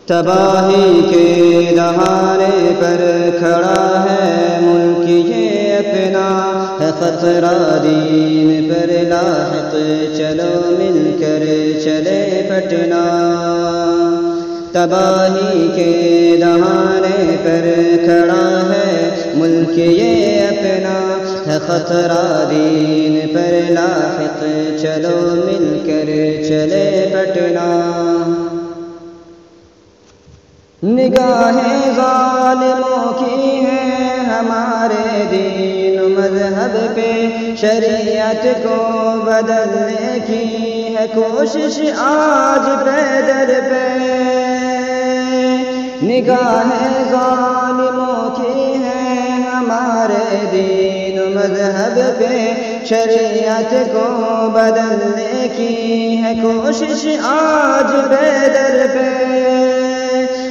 تباہی کے دہانے پر کھڑا ہے ملک یہ اپنا، ہے خطرہ دین پر لاحق، چلو مل کر چلے پٹنا۔ تباہی کے دہانے پر کھڑا ہے ملک یہ اپنا، ہے خطرہ دین پر لاحق، چلو مل کر چلے پٹنا۔ نگاہیں ظالموں کی ہیں ہمارے دین و مذہب پہ، شریعت کو بدلنے کی ہے کوشش آج پیدل پہ۔ نگاہیں ظالموں کی ہیں ہمارے دین و مذہب پہ، شریعت کو بدلنے کی ہے کوشش آج پیدل پہ۔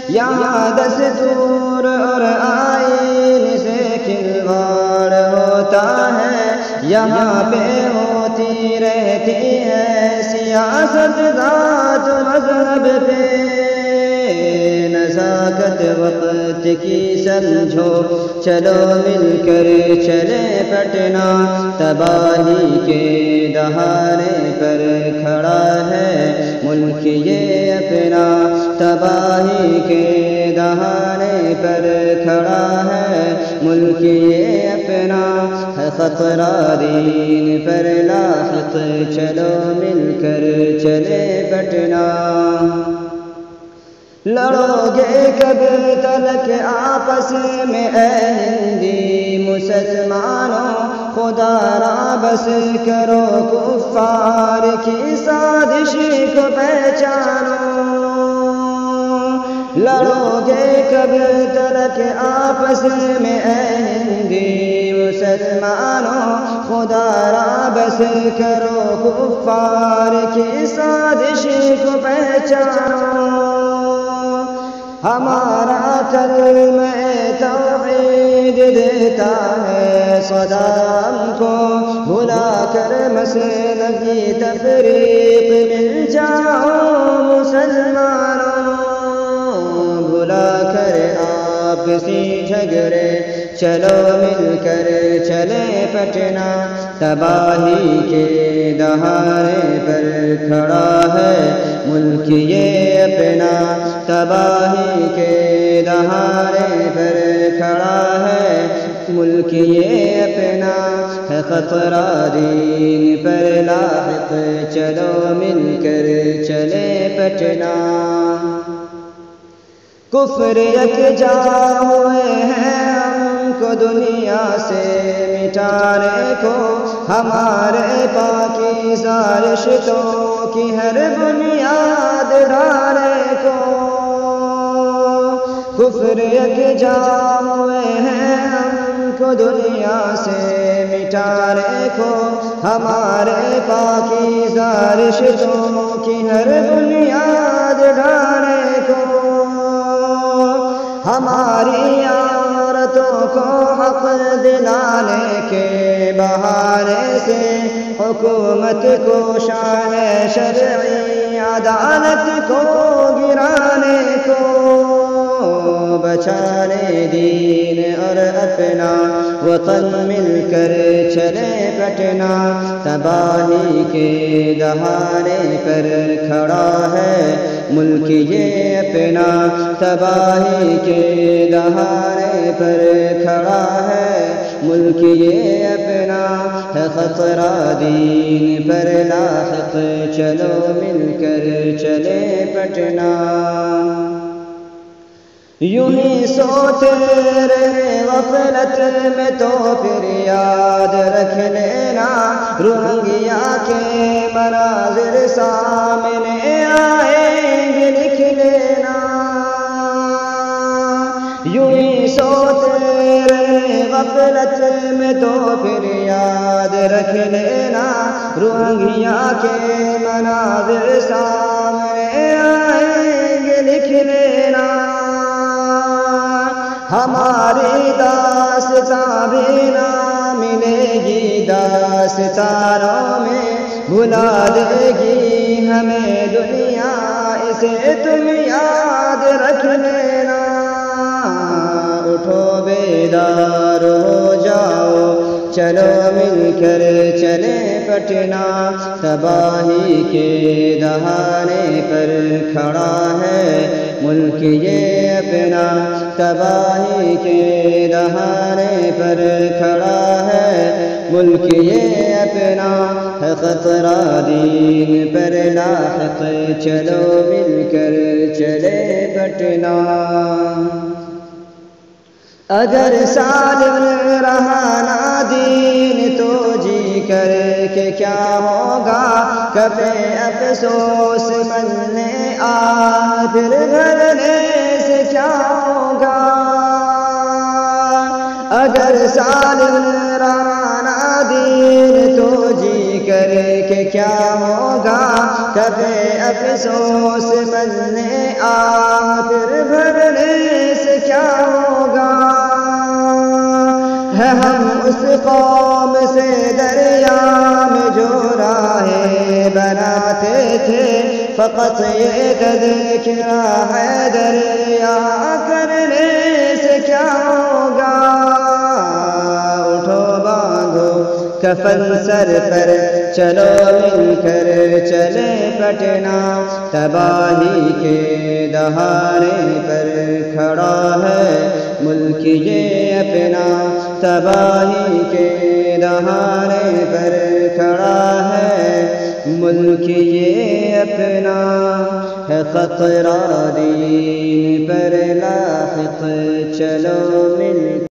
یہاں دستور اور آئین سے کھلواڑ ہوتا ہے، یہاں پہ ہوتی رہتی ہے سیاست ذات مذہب پہ۔ نزاکت وقت کی سمجھو، چلو مل کر چلے پٹنا۔ تباہی کے دہانے پر کھڑا ہے ملک یہ اپنا، تباہی کے دہانے پر کھڑا ہے ملک یہ اپنا، ہے خطرہ دین پر لاحق، چلو مل کر چلے پٹنا۔ لڑو گے کب تلک آپس میں اے ہندی مسلمانوں، خدا را بس کرو کفار کی سازش کو پہچانو۔ لڑو گے کب تلک آپس میں اے ہندی مسلمانوں، خدا را بس کرو کفار کی سازش کو پہچانو۔ ہمارا کلمہ توحید دیتا ہے صدا ہم کو، بھلا کر مسلکی تفریق مل جاؤ مسلمانوں۔ بھلا کر آپسی جھگڑے چلو مل کر چلے پٹنا۔ تباہی کے دہانے پر کھڑا ہے ملک یہ اپنا، تباہی کے دہانے پر کھڑا ہے ملک یہ اپنا، ہے خطرہ دین پر لاحق، چلو مل کر چلے پٹنا۔ کفر یکجا ہوئے ہیں ہم کو دنیا سے مٹانے کو، ہمارے پاکیزہ رشتوں کی ہر بنیاد ڈالنے کو۔ کفر یکجا ہوئے ہیں ہم کو دنیا سے مٹانے کو، ہمارے پاکیزہ رشتوں کی ہر بنیاد ڈالنے کو۔ ہماری عورتوں کو حق دلانے کے بہانے سے، حکومت کو شان شرعی عدالت کو گرانے کو، بچانے دین اور اپنا وطن مل کر چلے پٹنا۔ تباہی کے دہانے پر کھڑا ہے ملک یہ اپنا، تباہی کے دہانے پر کھڑا ہے ملک یہ اپنا، ہے خطرہ دین پر لاحق، چلو مل کر چلے پٹنا۔ یوں ہی سوتے رہے غفلت میں تو پھر یاد رکھ لینا، روہنگیا کے مناظر سامنے آئیں گے لکھ لینا۔ یوں ہی سوتے رہے غفلت میں تو پھر یاد رکھ لینا، روہنگیا کے مناظر سامنے آئیں گے لکھ لینا۔ ہماری داستاں بھی نہ ملے گی داستانوں میں، بھلا دے گی ہمیں دنیا اس اسے تم یاد رکھ لینا، اٹھو بیدار ہو جاؤ، چلو مل کر چلے پٹنہ، تباہی کے دہانے پر کھڑا ہے ملک یہ اپنا، تباہی کے دہانے پر کھڑا ہے ملک یہ اپنا، ہے خطرہ دین پر لاحق، چلو مل کر چلے پٹنہ۔ اگر سالم رہا نہ دین تو جی کر کے کیا ہوگا، کفے افسوس ملنے آ پھر بھرنے سے کیا ہوگا۔ اگر سالم رہا نہ دین تو جی کر کے کیا ہوگا، کفے افسوس ملنے آ پھر بھرنے سے کیا ہوگا۔ ہے ہم اس قوم سے دریا میں جو راہیں بناتے تھے، فقط یہ تذکرہ ہے دریا کرنے سے کیا ہوگا۔ اٹھو باندھو کفن سر پر، چلو مل کر چلے پٹنہ، تباہی کے دہانے پر کھڑا ہے ملک یہ اپنا، تباہی کے دہانے پر کھڑا ہے ملک یہ اپنا، ہے خطرہ دین پر لاحق، چلو مل